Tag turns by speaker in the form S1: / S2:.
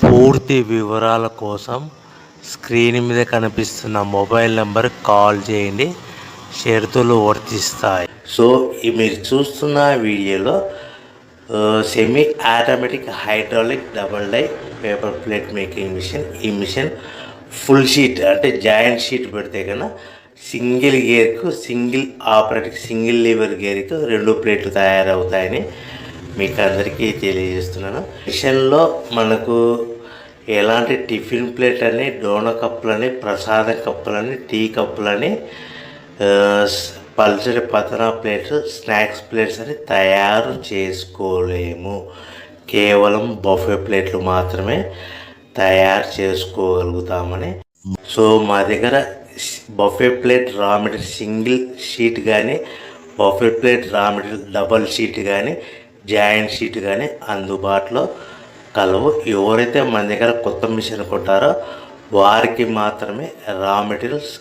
S1: పూర్తి వివరాల కోసం స్క్రీన్ మీద కనిపిస్తున్న మొబైల్ నెంబర్ కాల్ చేయండి. షరతులు వర్తిస్తాయి. సో మీరు చూస్తున్న వీడియోలో semi automatic hydraulic double die paper plate making machine. ఈ మిషన్ ఫుల్ షీట్ అంటే జాయింట్ షీట్ పెడితే కన్నా సింగిల్ గేర్కు సింగిల్ ఆపరేటింగ్ సింగిల్ లీవర్ గేర్కు 2 ప్లేట్లు తయారవుతాయని మీకు అందరికీ తెలియజేస్తున్నాను. మిషన్లో మనకు ఎలాంటి టిఫిన్ ప్లేట్ అని, డోనా కప్పులని, ప్రసాదం కప్పులని, టీ కప్పులని, పల్చడి పతనా ప్లేట్స్, స్నాక్స్ ప్లేట్స్ అని తయారు చేసుకోలేము. కేవలం బఫే ప్లేట్లు మాత్రమే తయారు చేసుకోగలుగుతామని. సో మా దగ్గర buffet plate raw material single sheet కానీ, buffet plate raw material double sheet కానీ, జాయింట్ షీట్ కానీ అందుబాటులో కలవు. ఎవరైతే మన దగ్గర కొత్త మిషన్ కొంటారో వారికి మాత్రమే రా మెటీరియల్స్